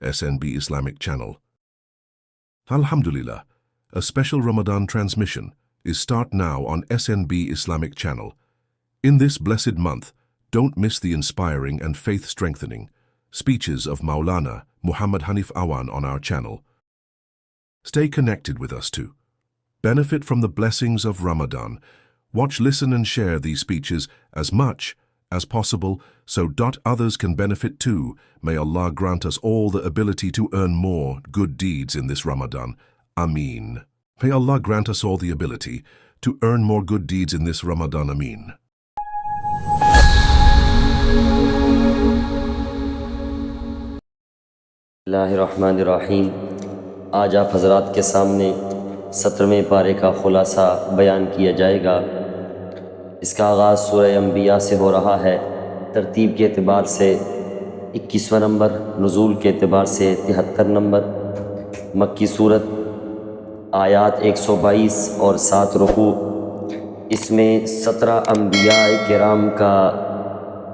SNB Islamic channel. Alhamdulillah, a special Ramadan transmission is start now on SNB Islamic channel. In this blessed month, don't miss the inspiring and faith-strengthening speeches of Maulana Muhammad Hanif Awan on our channel. Stay connected with us too. Benefit from the blessings of Ramadan. Watch, listen and share these speeches as much as possible so others can benefit too. May Allah grant us all the ability to earn more good deeds in this Ramadan. Ameen. May Allah grant us all the ability to earn more good deeds in this Ramadan. Ameen. Bismillahirrahmanirrahim. آج آپ حضرات کے سامنے 17ویں پارے کا خلاصہ بیان کیا جائے گا۔ اس کا آغاز سورہ انبیاء سے ہو رہا ہے۔ ترتیب کے اعتبار سے 21واں نمبر، نزول کے اعتبار سے 73 نمبر، مکی صورت، آیات 122 اور 7 رکوع۔ اس میں 17 انبیاء کرام کا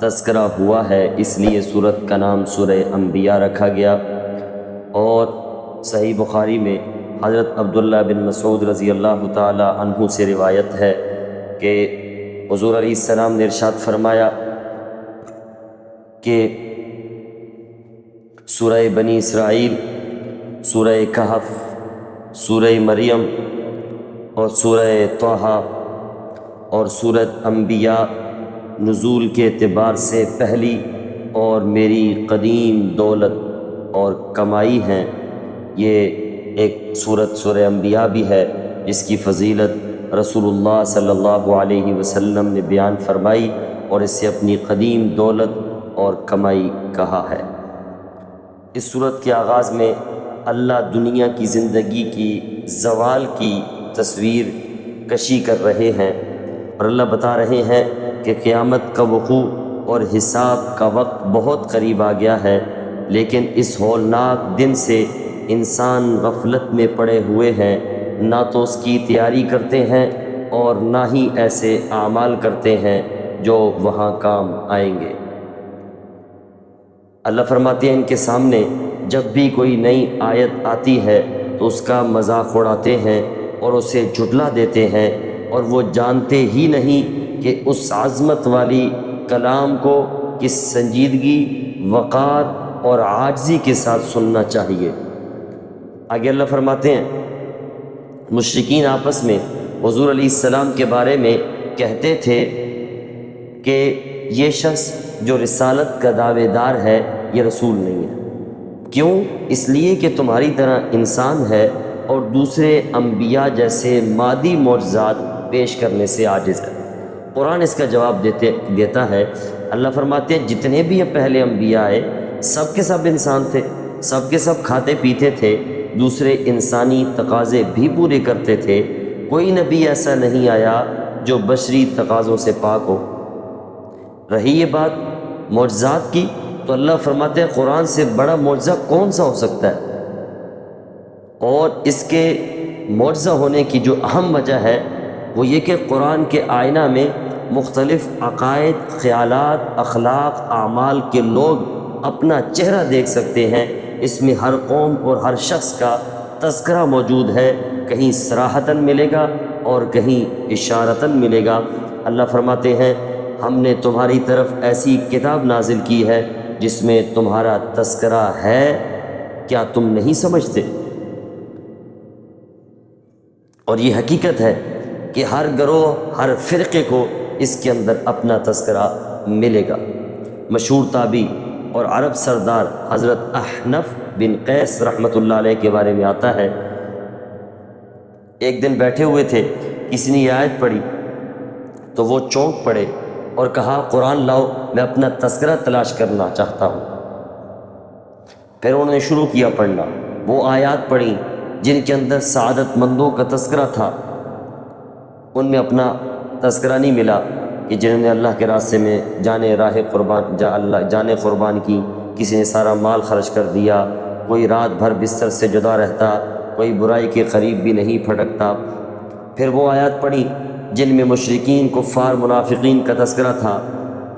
تذکرہ ہوا ہے، اس لیے سورت کا نام سورہ انبیاء رکھا گیا۔ اور صحیح بخاری میں حضرت عبداللہ بن مسعود رضی اللہ تعالی عنہ سے روایت ہے کہ حضور علیہ السلام نے ارشاد فرمایا کہ سورہ بنی اسرائیل، سورہ کہف، سورہ مریم اور سورہ طٰہٰ اور سورۃ انبیاء نزول کے اعتبار سے پہلی اور میری قدیم دولت اور کمائی ہیں۔ یہ ایک سورہ انبیاء بھی ہے جس کی فضیلت رسول اللہ صلی اللہ علیہ وسلم نے بیان فرمائی اور اسے اپنی قدیم دولت اور کمائی کہا ہے۔ اس سورت کے آغاز میں اللہ دنیا کی زندگی کی زوال کی تصویر کشی کر رہے ہیں اور اللہ بتا رہے ہیں کہ قیامت کا وقوع اور حساب کا وقت بہت قریب آ گیا ہے، لیکن اس ہولناک دن سے انسان غفلت میں پڑے ہوئے ہیں، نہ تو اس کی تیاری کرتے ہیں اور نہ ہی ایسے اعمال کرتے ہیں جو وہاں کام آئیں گے۔ اللہ فرماتے ہیں ان کے سامنے جب بھی کوئی نئی آیت آتی ہے تو اس کا مذاق اڑاتے ہیں اور اسے جھٹلا دیتے ہیں، اور وہ جانتے ہی نہیں کہ اس عظمت والی کلام کو کس سنجیدگی، وقار اور عاجزی کے ساتھ سننا چاہیے۔ آگے اللہ فرماتے ہیں مشرکین آپس میں حضور علیہ السلام کے بارے میں کہتے تھے کہ یہ شخص جو رسالت کا دعوے دار ہے یہ رسول نہیں ہے۔ کیوں؟ اس لیے کہ تمہاری طرح انسان ہے اور دوسرے انبیاء جیسے مادی معجزات پیش کرنے سے عاجز ہے۔ قرآن اس کا جواب دیتا ہے۔ اللہ فرماتے ہیں جتنے بھی پہلے انبیاء آئے سب کے سب انسان تھے، سب کے سب کھاتے پیتے تھے، دوسرے انسانی تقاضے بھی پورے کرتے تھے۔ کوئی نبی ایسا نہیں آیا جو بشری تقاضوں سے پاک ہو۔ رہی یہ بات معجزات کی تو اللہ فرماتے ہیں قرآن سے بڑا معجزہ کون سا ہو سکتا ہے؟ اور اس کے معجزہ ہونے کی جو اہم وجہ ہے وہ یہ کہ قرآن کے آئینہ میں مختلف عقائد، خیالات، اخلاق، اعمال کے لوگ اپنا چہرہ دیکھ سکتے ہیں۔ اس میں ہر قوم اور ہر شخص کا تذکرہ موجود ہے، کہیں صراحتاً ملے گا اور کہیں اشارتاً ملے گا۔ اللہ فرماتے ہیں ہم نے تمہاری طرف ایسی کتاب نازل کی ہے جس میں تمہارا تذکرہ ہے، کیا تم نہیں سمجھتے؟ اور یہ حقیقت ہے کہ ہر گروہ، ہر فرقے کو اس کے اندر اپنا تذکرہ ملے گا۔ مشہور تابعی اور عرب سردار حضرت احنف بن قیس رحمۃ اللہ علیہ کے بارے میں آتا ہے، ایک دن بیٹھے ہوئے تھے، کسی نے یہ آیت پڑھی تو وہ چونک پڑے اور کہا قرآن لاؤ، میں اپنا تذکرہ تلاش کرنا چاہتا ہوں۔ پھر انہوں نے شروع کیا پڑھنا، وہ آیات پڑھیں جن کے اندر سعادت مندوں کا تذکرہ تھا۔ ان میں اپنا تذکرہ نہیں ملا کہ جنہوں نے اللہ کے راستے میں جانیں قربان کی، کسی نے سارا مال خرچ کر دیا، کوئی رات بھر بستر سے جدا رہتا، کوئی برائی کے قریب بھی نہیں پھٹکتا۔ پھر وہ آیات پڑھی جن میں مشرکین، کفار، منافقین کا تذکرہ تھا۔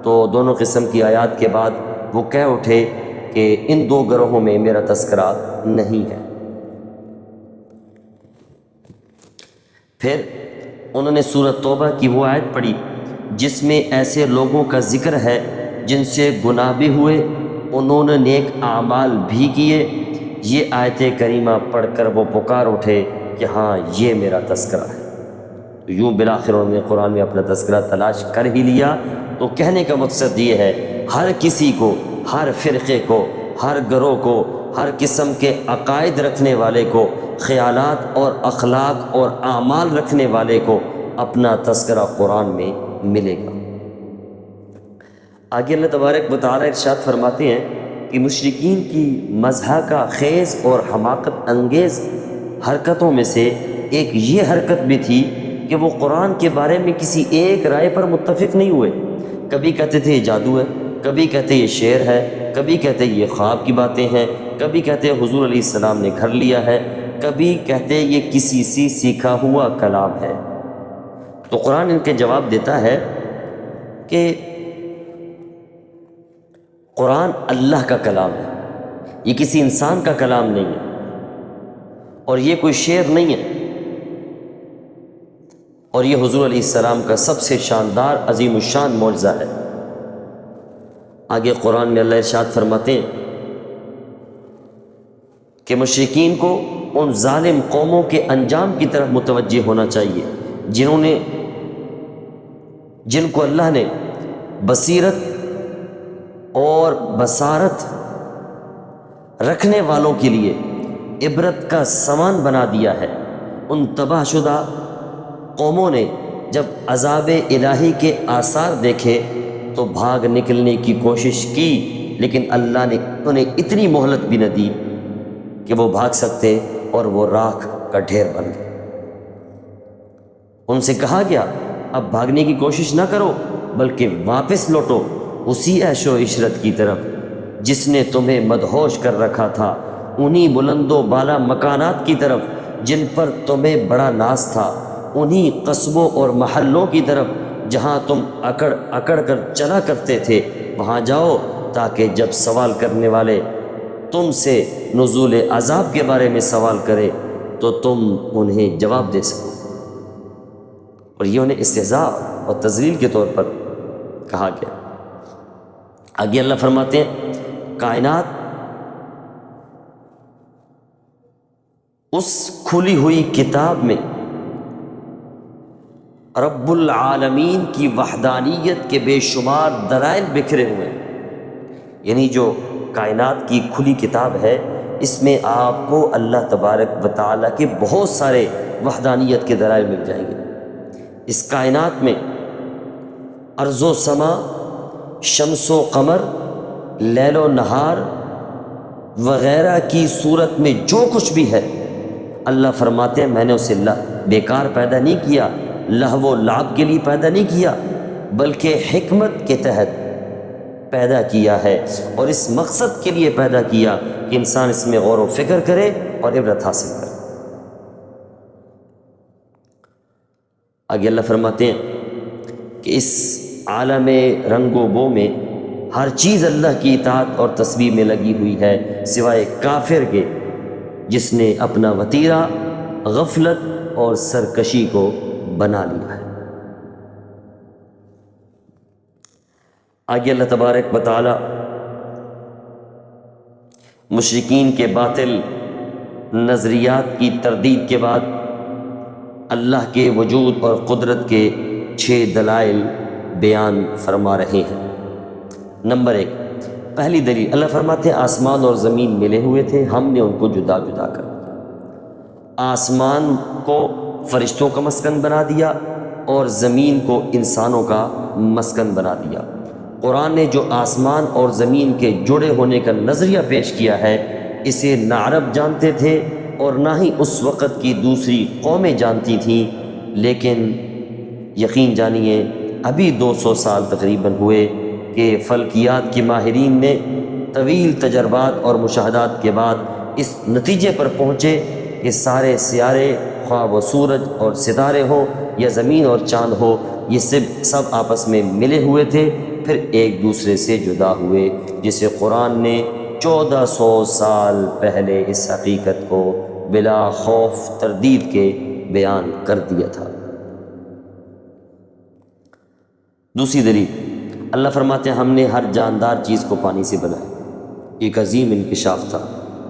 تو دونوں قسم کی آیات کے بعد وہ کہہ اٹھے کہ ان دو گروہوں میں میرا تذکرہ نہیں ہے۔ پھر انہوں نے سورۃ توبہ کی وہ آیت پڑھی جس میں ایسے لوگوں کا ذکر ہے جن سے گناہ بھی ہوئے، انہوں نے نیک اعمال بھی کیے۔ یہ آیت کریمہ پڑھ کر وہ پکار اٹھے کہ ہاں یہ میرا تذکرہ ہے۔ تو یوں بالآخر انہوں نے قرآن میں اپنا تذکرہ تلاش کر ہی لیا۔ تو کہنے کا مقصد یہ ہے، ہر کسی کو، ہر فرقے کو، ہر گروہ کو، ہر قسم کے عقائد رکھنے والے کو، خیالات اور اخلاق اور اعمال رکھنے والے کو اپنا تذکرہ قرآن میں ملے گا۔ آگے اللہ تبارک و تعالیٰ ارشاد فرماتے ہیں کہ مشرکین کی مزاح کا خیز اور حماقت انگیز حرکتوں میں سے ایک یہ حرکت بھی تھی کہ وہ قرآن کے بارے میں کسی ایک رائے پر متفق نہیں ہوئے۔ کبھی کہتے تھے یہ جادو ہے، کبھی کہتے یہ شعر ہے، کبھی کہتے یہ خواب کی باتیں ہیں، کبھی کہتے حضور علیہ السلام نے گھر لیا ہے، کبھی کہتے یہ کسی سے سیکھا ہوا کلام ہے۔ تو قرآن ان کے جواب دیتا ہے کہ قرآن اللہ کا کلام ہے، یہ کسی انسان کا کلام نہیں ہے، اور یہ کوئی شعر نہیں ہے، اور یہ حضور علیہ السلام کا سب سے شاندار عظیم الشان معجزہ ہے۔ آگے قرآن میں اللہ ارشاد فرماتے ہیں کہ مشرکین کو ان ظالم قوموں کے انجام کی طرف متوجہ ہونا چاہیے جن کو اللہ نے بصیرت اور بصارت رکھنے والوں کے لیے عبرت کا سامان بنا دیا ہے۔ ان تباہ شدہ قوموں نے جب عذاب الہی کے آثار دیکھے تو بھاگ نکلنے کی کوشش کی، لیکن اللہ نے انہیں اتنی مہلت بھی نہ دی کہ وہ بھاگ سکتے، اور وہ راکھ کا ڈھیر بن گئے۔ ان سے کہا گیا اب بھاگنے کی کوشش نہ کرو، بلکہ واپس لوٹو اسی عیش و عشرت کی طرف جس نے تمہیں مدہوش کر رکھا تھا، انہی بلند و بالا مکانات کی طرف جن پر تمہیں بڑا ناز تھا، انہی قصبوں اور محلوں کی طرف جہاں تم اکڑ اکڑ کر چلا کرتے تھے، وہاں جاؤ تاکہ جب سوال کرنے والے تم سے نزول عذاب کے بارے میں سوال کرے تو تم انہیں جواب دے سکو۔ اور یہ انہیں استہزاء اور تذلیل کے طور پر کہا گیا۔ آگے اللہ فرماتے ہیں کائنات اس کھلی ہوئی کتاب میں رب العالمین کی وحدانیت کے بے شمار دلائل بکھرے ہوئے ہیں۔ یعنی جو کائنات کی کھلی کتاب ہے، اس میں آپ کو اللہ تبارک و تعالیٰ کے بہت سارے وحدانیت کے دلائل مل جائیں گے۔ اس کائنات میں ارض و سما، شمس و قمر، لیل و نہار وغیرہ کی صورت میں جو کچھ بھی ہے، اللہ فرماتے ہیں میں نے اسے بیکار پیدا نہیں کیا، لہو و لعب کے لیے پیدا نہیں کیا، بلکہ حکمت کے تحت پیدا کیا ہے، اور اس مقصد کے لیے پیدا کیا کہ انسان اس میں غور و فکر کرے اور عبرت حاصل کرے۔ آگے اللہ فرماتے ہیں کہ اس عالم رنگ و بو میں ہر چیز اللہ کی اطاعت اور تسبیح میں لگی ہوئی ہے، سوائے کافر کے جس نے اپنا وتیرہ غفلت اور سرکشی کو بنا لیا ہے۔ آگے اللہ تبارک و تعالی مشرکین کے باطل نظریات کی تردید کے بعد اللہ کے وجود اور قدرت کے 6 دلائل بیان فرما رہے ہیں۔ نمبر 1، پہلی دلیل، اللہ فرماتے ہیں آسمان اور زمین ملے ہوئے تھے، ہم نے ان کو جدا جدا کر دیا۔ آسمان کو فرشتوں کا مسکن بنا دیا اور زمین کو انسانوں کا مسکن بنا دیا۔ قرآن نے جو آسمان اور زمین کے جڑے ہونے کا نظریہ پیش کیا ہے، اسے نہ عرب جانتے تھے اور نہ ہی اس وقت کی دوسری قومیں جانتی تھیں، لیکن یقین جانیے ابھی 200 سال تقریباً ہوئے کہ فلکیات کے ماہرین نے طویل تجربات اور مشاہدات کے بعد اس نتیجے پر پہنچے کہ سارے سیارے، خواہ وہ سورج اور ستارے ہوں یا زمین اور چاند ہو، یہ سب آپس میں ملے ہوئے تھے، پھر ایک دوسرے سے جدا ہوئے، جسے قرآن نے 1400 سال پہلے اس حقیقت کو بلا خوف تردید کے بیان کر دیا تھا۔ دوسری دلیل، اللہ فرماتے ہیں ہم نے ہر جاندار چیز کو پانی سے بنایا۔ ایک عظیم انکشاف تھا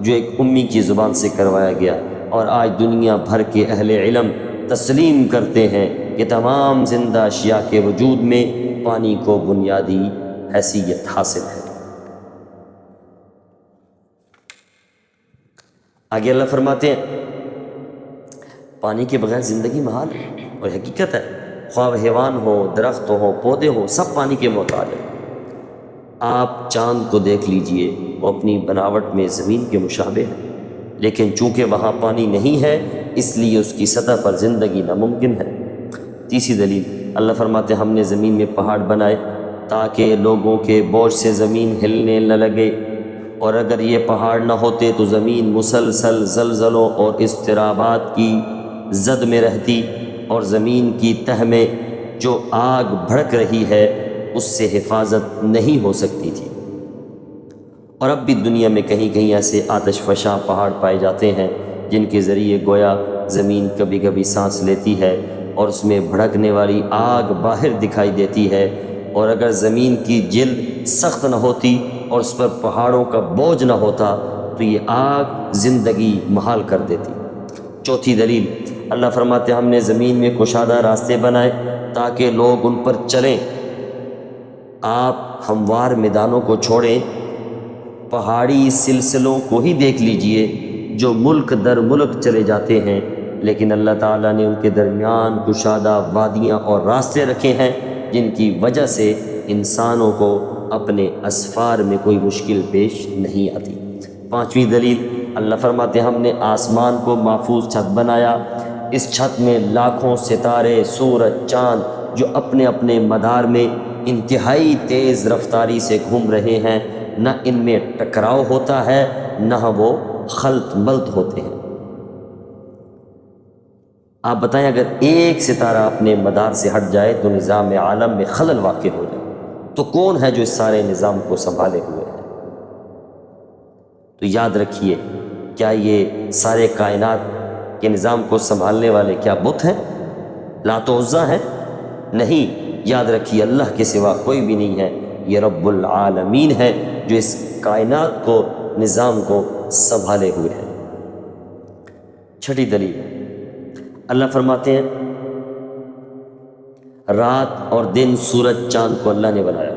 جو ایک امی کی زبان سے کروایا گیا، اور آج دنیا بھر کے اہل علم تسلیم کرتے ہیں کہ تمام زندہ اشیاء کے وجود میں پانی کو بنیادی حیثیت حاصل ہے۔ آگے اللہ فرماتے ہیں پانی کے بغیر زندگی محال ہے، اور حقیقت ہے، خواہ حیوان ہو، درخت ہو، پودے ہوں، سب پانی کے محتاج ہیں۔ آپ چاند کو دیکھ لیجئے، وہ اپنی بناوٹ میں زمین کے مشابہ ہے، لیکن چونکہ وہاں پانی نہیں ہے اس لیے اس کی سطح پر زندگی ناممکن ہے۔ تیسری دلیل، اللہ فرماتے ہیں ہم نے زمین میں پہاڑ بنائے تاکہ لوگوں کے بوجھ سے زمین ہلنے نہ لگے، اور اگر یہ پہاڑ نہ ہوتے تو زمین مسلسل زلزلوں اور اضطرابات کی زد میں رہتی، اور زمین کی تہ میں جو آگ بھڑک رہی ہے اس سے حفاظت نہیں ہو سکتی تھی۔ اور اب بھی دنیا میں کہیں کہیں ایسے آتش فشاں پہاڑ پائے جاتے ہیں جن کے ذریعے گویا زمین کبھی کبھی سانس لیتی ہے اور اس میں بھڑکنے والی آگ باہر دکھائی دیتی ہے، اور اگر زمین کی جلد سخت نہ ہوتی اور اس پر پہاڑوں کا بوجھ نہ ہوتا تو یہ آگ زندگی محال کر دیتی۔ چوتھی دلیل، اللہ فرماتے ہیں ہم نے زمین میں کشادہ راستے بنائے تاکہ لوگ ان پر چلیں۔ آپ ہموار میدانوں کو چھوڑیں، پہاڑی سلسلوں کو ہی دیکھ لیجئے جو ملک در ملک چلے جاتے ہیں، لیکن اللہ تعالیٰ نے ان کے درمیان کشادہ وادیاں اور راستے رکھے ہیں جن کی وجہ سے انسانوں کو اپنے اسفار میں کوئی مشکل پیش نہیں آتی۔ پانچویں دلیل، اللہ فرماتے ہیں ہم نے آسمان کو محفوظ چھت بنایا، اس چھت میں لاکھوں ستارے، سورج، چاند جو اپنے اپنے مدار میں انتہائی تیز رفتاری سے گھوم رہے ہیں، نہ ان میں ٹکراؤ ہوتا ہے نہ وہ خلط ملط ہوتے ہیں۔ آپ بتائیں اگر ایک ستارہ اپنے مدار سے ہٹ جائے تو نظام عالم میں خلل واقع ہو جائے، تو کون ہے جو اس سارے نظام کو سنبھالے ہوئے ہے؟ تو یاد رکھیے، کیا یہ سارے کائنات کے نظام کو سنبھالنے والے کیا بت ہیں، لات و عزیٰ ہیں؟ نہیں، یاد رکھیے اللہ کے سوا کوئی بھی نہیں ہے، یہ رب العالمین ہے جو اس کائنات کو، نظام کو سنبھالے ہوئے ہے۔ چھٹی دلیل، اللہ فرماتے ہیں رات اور دن، سورج، چاند کو اللہ نے بنایا،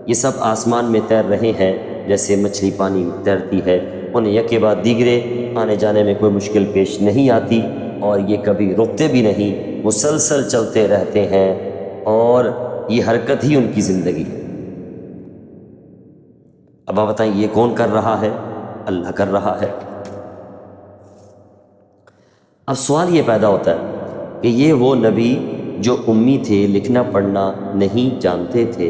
یہ سب آسمان میں تیر رہے ہیں جیسے مچھلی پانی میں تیرتی ہے، انہیں یکے بعد دیگرے آنے جانے میں کوئی مشکل پیش نہیں آتی، اور یہ کبھی رکتے بھی نہیں، مسلسل چلتے رہتے ہیں، اور یہ حرکت ہی ان کی زندگی ہے۔ اب آپ بتائیں یہ کون کر رہا ہے؟ اللہ کر رہا ہے۔ اب سوال یہ پیدا ہوتا ہے کہ یہ وہ نبی جو امی تھے، لکھنا پڑھنا نہیں جانتے تھے،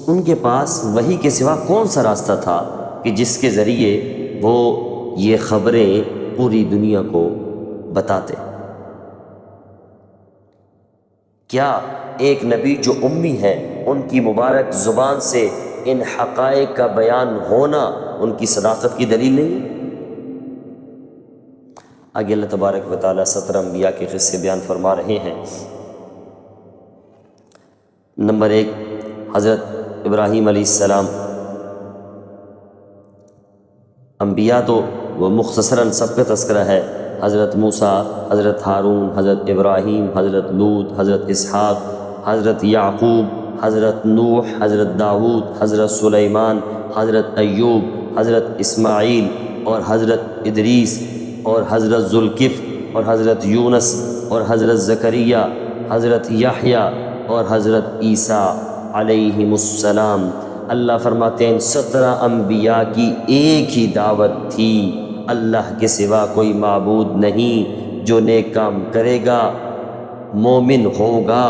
ان کے پاس وحی کے سوا کون سا راستہ تھا کہ جس کے ذریعے وہ یہ خبریں پوری دنیا کو بتاتے؟ کیا ایک نبی جو امی ہے، ان کی مبارک زبان سے ان حقائق کا بیان ہونا ان کی صداقت کی دلیل نہیں؟ آگے اللہ تبارک و تعالیٰ 17 انبیاء کے قصے بیان فرما رہے ہیں۔ نمبر 1، حضرت ابراہیم علیہ السلام۔ انبیاء تو وہ مختصراً سب کا تذکرہ ہے، حضرت موسیٰ، حضرت ہارون، حضرت ابراہیم، حضرت لوط، حضرت اسحاق، حضرت یعقوب، حضرت نوح، حضرت داؤد، حضرت سلیمان، حضرت ایوب، حضرت اسماعیل، اور حضرت ادریس، اور حضرت ذوالکفل، اور حضرت یونس، اور حضرت زکریا، حضرت یحییٰ، اور حضرت عیسیٰ علیہم السلام۔ اللہ فرماتے ہیں 17 انبیاء کی ایک ہی دعوت تھی، اللہ کے سوا کوئی معبود نہیں، جو نیک کام کرے گا، مومن ہوگا،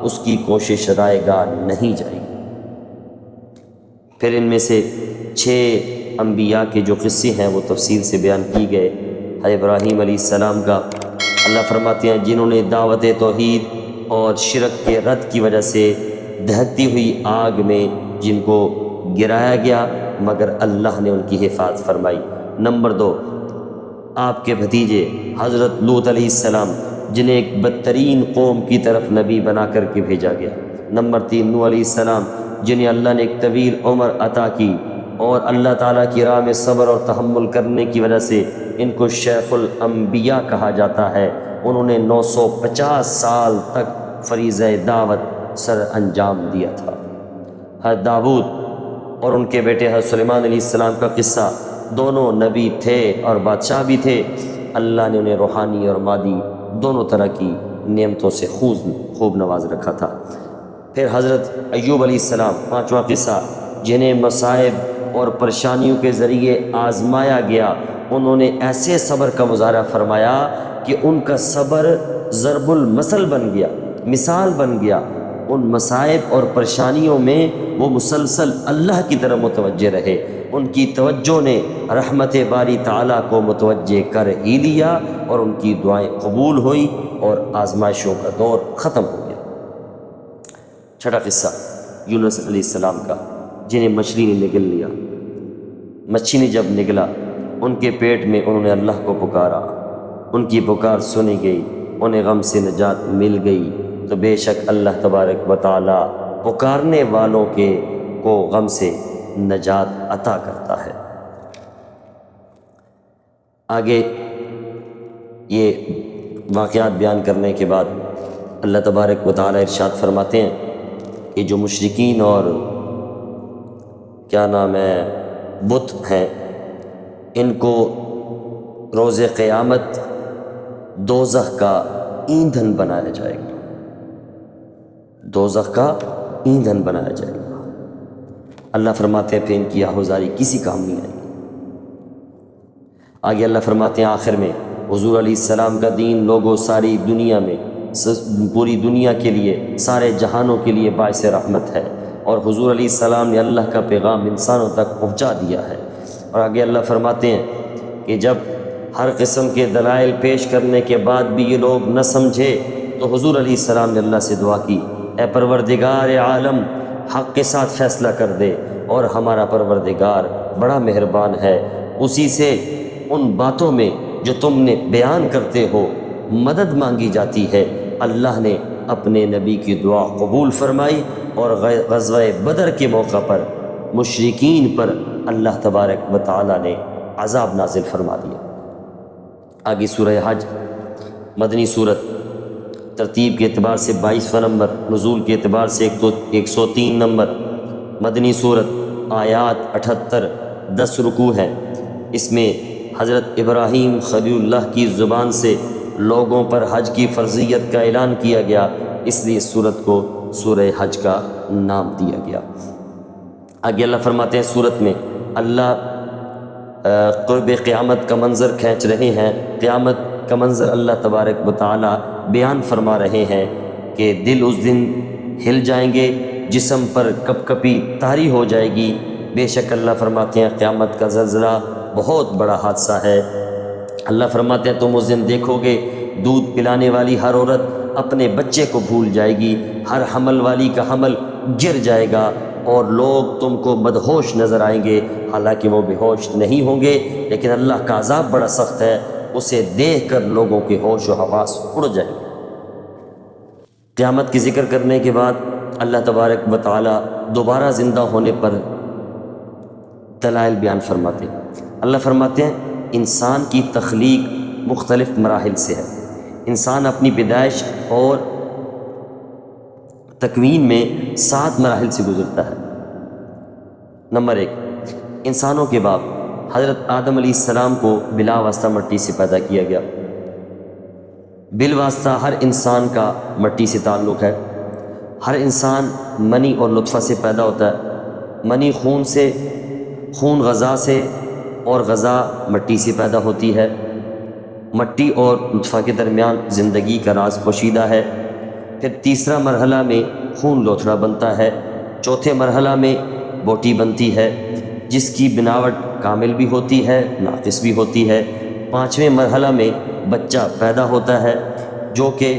اس کی کوشش رائے گا نہیں جائے گی۔ پھر ان میں سے 6 انبیاء کے جو قصے ہیں وہ تفصیل سے بیان کی گئے۔ حضرت ابراہیم علیہ السلام کا اللہ فرماتے ہیں جنہوں نے دعوت توحید اور شرک کے رد کی وجہ سے دہکتی ہوئی آگ میں جن کو گرایا گیا، مگر اللہ نے ان کی حفاظت فرمائی۔ نمبر 2، آپ کے بھتیجے حضرت لوط علیہ السلام، جنہیں ایک بدترین قوم کی طرف نبی بنا کر کے بھیجا گیا۔ نمبر 3، نوح علیہ السلام، جنہیں اللہ نے ایک طویل عمر عطا کی اور اللہ تعالیٰ کی راہ میں صبر اور تحمل کرنے کی وجہ سے ان کو شیخ الانبیاء کہا جاتا ہے۔ انہوں نے 950 سال تک فریضہ دعوت سر انجام دیا تھا۔ حضرت داؤد اور ان کے بیٹے حضرت سلیمان علیہ السلام کا قصہ، دونوں نبی تھے اور بادشاہ بھی تھے۔ اللہ نے انہیں روحانی اور مادی دونوں طرح کی نعمتوں سے خوب نواز رکھا تھا۔ پھر حضرت ایوب علیہ السلام، 5واں قصہ، جنہیں مصائب اور پریشانیوں کے ذریعے آزمایا گیا، انہوں نے ایسے صبر کا مظاہرہ فرمایا کہ ان کا صبر ضرب المثل بن گیا، مثال بن گیا۔ ان مصائب اور پریشانیوں میں وہ مسلسل اللہ کی طرف متوجہ رہے۔ ان کی توجہ نے رحمت باری تعالیٰ کو متوجہ کر ہی لیا اور ان کی دعائیں قبول ہوئیں اور آزمائشوں کا دور ختم ہو گیا۔ چھٹا قصہ یونس علیہ السلام کا، جنہیں مچھلی نے نگل لیا۔ مچھلی نے جب نگلا، ان کے پیٹ میں انہوں نے اللہ کو پکارا، ان کی پکار سنی گئی، انہیں غم سے نجات مل گئی۔ تو بے شک اللہ تبارک و تعالی پکارنے والوں کو غم سے نجات عطا کرتا ہے۔ آگے یہ واقعات بیان کرنے کے بعد اللہ تبارک و تعالی ارشاد فرماتے ہیں کہ جو مشرکین اور بت ہیں، ان کو روز قیامت دوزخ کا ایندھن بنایا جائے گا، دوزخ کا ایندھن بنایا جائے گا۔ اللہ فرماتے ہیں پھر ان کی آہوزاری کسی کام نہیں آئے گی۔ آگے اللہ فرماتے ہیں آخر میں، حضور علیہ السلام کا دین لوگوں ساری دنیا میں، پوری دنیا کے لیے، سارے جہانوں کے لیے باعث رحمت ہے، اور حضور علیہ السلام نے اللہ کا پیغام انسانوں تک پہنچا دیا ہے۔ اور آگے اللہ فرماتے ہیں کہ جب ہر قسم کے دلائل پیش کرنے کے بعد بھی یہ لوگ نہ سمجھے تو حضور علیہ السلام نے اللہ سے دعا کی، اے پروردگار عالم، حق کے ساتھ فیصلہ کر دے، اور ہمارا پروردگار بڑا مہربان ہے، اسی سے ان باتوں میں جو تم نے بیان کرتے ہو مدد مانگی جاتی ہے۔ اللہ نے اپنے نبی کی دعا قبول فرمائی اور غزوہ بدر کے موقع پر مشرکین پر اللہ تبارک و تعالی نے عذاب نازل فرما دیا۔ آگے سورہ حج، مدنی صورت، ترتیب کے اعتبار سے 22واں نمبر، نزول کے اعتبار سے 103 نمبر، مدنی صورت، آیات 78، 10 رکوع ہیں۔ اس میں حضرت ابراہیم خلیل اللہ کی زبان سے لوگوں پر حج کی فرضیت کا اعلان کیا گیا، اس لیے اس صورت کو سورہ حج کا نام دیا گیا۔ آگے اللہ فرماتے ہیں سورت میں اللہ قرب قیامت کا منظر کھینچ رہے ہیں، قیامت کا منظر اللہ تبارک و تعالی بیان فرما رہے ہیں کہ دل اس دن ہل جائیں گے، جسم پر کپ کپی طاری ہو جائے گی۔ بے شک اللہ فرماتے ہیں قیامت کا زلزلہ بہت بڑا حادثہ ہے۔ اللہ فرماتے ہیں تم اس دن دیکھو گے دودھ پلانے والی ہر عورت اپنے بچے کو بھول جائے گی، ہر حمل والی کا حمل گر جائے گا، اور لوگ تم کو مدہوش نظر آئیں گے، حالانکہ وہ بے ہوش نہیں ہوں گے، لیکن اللہ کا عذاب بڑا سخت ہے، اسے دیکھ کر لوگوں کے ہوش و حواس اڑ جائیں گے۔ قیامت کی ذکر کرنے کے بعد اللہ تبارک و تعالی دوبارہ زندہ ہونے پر دلائل بیان فرماتے ہیں۔ اللہ فرماتے ہیں انسان کی تخلیق مختلف مراحل سے ہے۔ انسان اپنی پیدائش اور تکوین میں 7 مراحل سے گزرتا ہے۔ نمبر 1، انسانوں کے باپ حضرت آدم علیہ السلام کو بلا واسطہ مٹی سے پیدا کیا گیا۔ بالواسطہ ہر انسان کا مٹی سے تعلق ہے۔ ہر انسان منی اور نطفہ سے پیدا ہوتا ہے۔ منی خون سے، خون غذا سے، اور غذا مٹی سے پیدا ہوتی ہے۔ مٹی اور نطفہ کے درمیان زندگی کا راز پوشیدہ ہے۔ پھر تیسرا مرحلہ میں خون لوتھڑا بنتا ہے۔ چوتھے مرحلہ میں بوٹی بنتی ہے، جس کی بناوٹ کامل بھی ہوتی ہے، ناقص بھی ہوتی ہے۔ پانچویں مرحلہ میں بچہ پیدا ہوتا ہے، جو کہ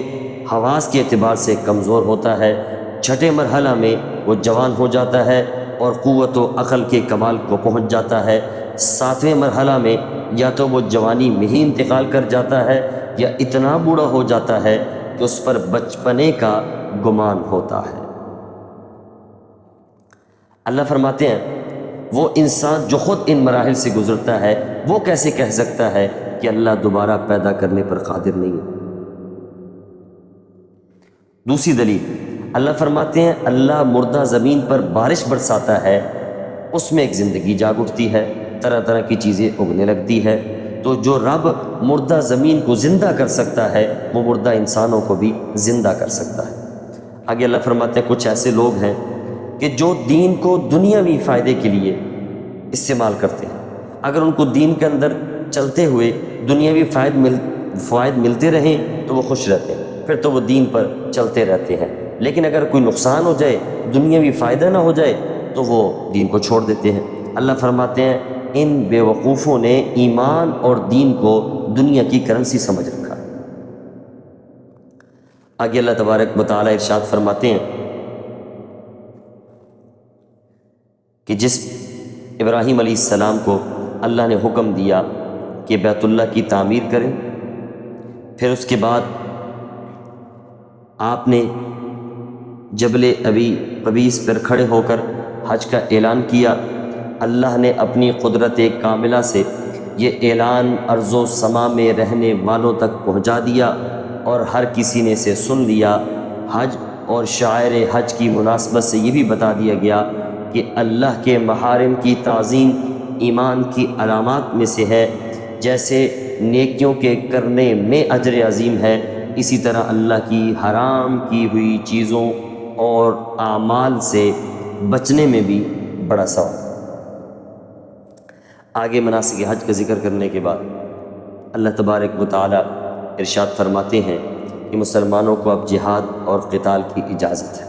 حواس کے اعتبار سے کمزور ہوتا ہے۔ چھٹے مرحلہ میں وہ جوان ہو جاتا ہے، اور قوت و عقل کے کمال کو پہنچ جاتا ہے۔ 7ویں مرحلہ میں یا تو وہ جوانی میں ہی انتقال کر جاتا ہے یا اتنا بوڑھا ہو جاتا ہے کہ اس پر بچپنے کا گمان ہوتا ہے۔ اللہ فرماتے ہیں وہ انسان جو خود ان مراحل سے گزرتا ہے وہ کیسے کہہ سکتا ہے کہ اللہ دوبارہ پیدا کرنے پر قادر نہیں ہے۔ دوسری دلیل اللہ فرماتے ہیں اللہ مردہ زمین پر بارش برساتا ہے، اس میں ایک زندگی جاگ اٹھتی ہے، طرح طرح کی چیزیں اگنے لگتی ہے۔ تو جو رب مردہ زمین کو زندہ کر سکتا ہے وہ مردہ انسانوں کو بھی زندہ کر سکتا ہے۔ آگے اللہ فرماتے ہیں کچھ ایسے لوگ ہیں کہ جو دین کو دنیاوی فائدے کے لیے استعمال کرتے ہیں، اگر ان کو دین کے اندر چلتے ہوئے دنیاوی فوائد ملتے رہیں تو وہ خوش رہتے ہیں، پھر تو وہ دین پر چلتے رہتے ہیں، لیکن اگر کوئی نقصان ہو جائے، دنیاوی فائدہ نہ ہو جائے تو وہ دین کو چھوڑ دیتے ہیں۔ اللہ فرماتے ہیں ان بے وقوفوں نے ایمان اور دین کو دنیا کی کرنسی سمجھ رکھا ہے۔ آگے اللہ تبارک و تعالی ارشاد فرماتے ہیں کہ جس ابراہیم علیہ السلام کو اللہ نے حکم دیا کہ بیت اللہ کی تعمیر کریں، پھر اس کے بعد آپ نے جبل ابی قبیس پر کھڑے ہو کر حج کا اعلان کیا، اللہ نے اپنی قدرت کاملہ سے یہ اعلان ارض و سما میں رہنے والوں تک پہنچا دیا اور ہر کسی نے اسے سن لیا۔ حج اور شعائر حج کی مناسبت سے یہ بھی بتا دیا گیا کہ اللہ کے محارم کی تعظیم ایمان کی علامات میں سے ہے، جیسے نیکیوں کے کرنے میں اجر عظیم ہے، اسی طرح اللہ کی حرام کی ہوئی چیزوں اور اعمال سے بچنے میں بھی بڑا ثواب۔ آگے مناسک حج کا ذکر کرنے کے بعد اللہ تبارک و تعالی ارشاد فرماتے ہیں کہ مسلمانوں کو اب جہاد اور قتال کی اجازت ہے،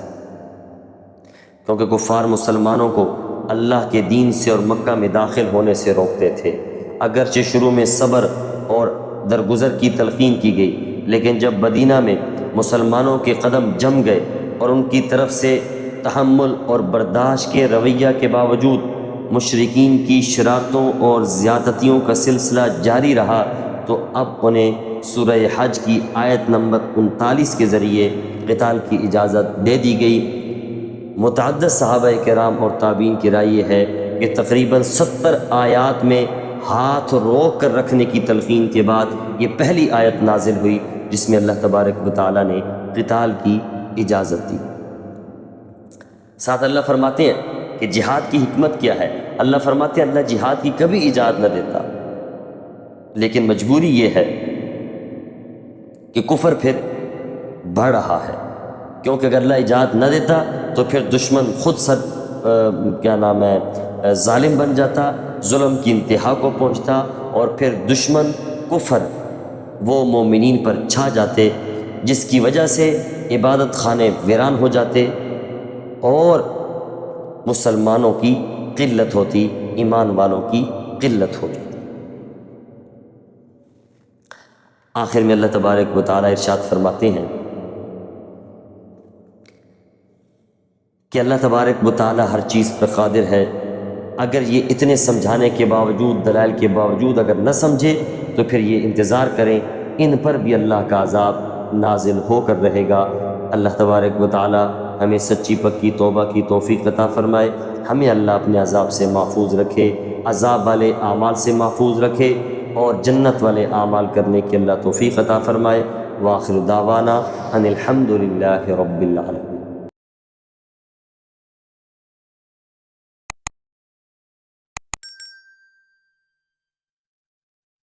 کیونکہ کفار مسلمانوں کو اللہ کے دین سے اور مکہ میں داخل ہونے سے روکتے تھے۔ اگرچہ شروع میں صبر اور درگزر کی تلقین کی گئی، لیکن جب مدینہ میں مسلمانوں کے قدم جم گئے اور ان کی طرف سے تحمل اور برداشت کے رویہ کے باوجود مشرکین کی شرارتوں اور زیادتیوں کا سلسلہ جاری رہا، تو اب انہیں سورہ حج کی آیت نمبر 39 کے ذریعے قتال کی اجازت دے دی گئی۔ متعدد صحابہ کرام اور تابعین کی رائے یہ ہے کہ تقریباً 70 آیات میں ہاتھ روک کر رکھنے کی تلقین کے بعد یہ پہلی آیت نازل ہوئی جس میں اللہ تبارک و تعالیٰ نے قتال کی اجازت دی۔ ساتھ اللہ فرماتے ہیں کہ جہاد کی حکمت کیا ہے۔ اللہ فرماتے ہیں اللہ جہاد کی کبھی اجازت نہ دیتا، لیکن مجبوری یہ ہے کہ کفر پھر بڑھ رہا ہے، کیونکہ اگر اللہ اجازت نہ دیتا تو پھر دشمن خود ظالم بن جاتا، ظلم کی انتہا کو پہنچتا، اور پھر دشمن کفر وہ مومنین پر چھا جاتے، جس کی وجہ سے عبادت خانے ویران ہو جاتے اور مسلمانوں کی قلت ہوتی، ایمان والوں کی قلت ہو جاتی۔ آخر میں اللہ تبارک و تعالی ارشاد فرماتے ہیں کہ اللہ تبارک و تعالی ہر چیز پر قادر ہے۔ اگر یہ اتنے سمجھانے کے باوجود، دلائل کے باوجود اگر نہ سمجھے تو پھر یہ انتظار کریں، ان پر بھی اللہ کا عذاب نازل ہو کر رہے گا۔ اللہ تبارک و تعالی ہمیں سچی پکی توبہ کی توفیق عطا فرمائے، ہمیں اللہ اپنے عذاب سے محفوظ رکھے، عذاب والے اعمال سے محفوظ رکھے، اور جنت والے اعمال کرنے کی اللہ توفیق عطا فرمائے۔ وآخر دعوانا ان الحمد للہ رب العالمین۔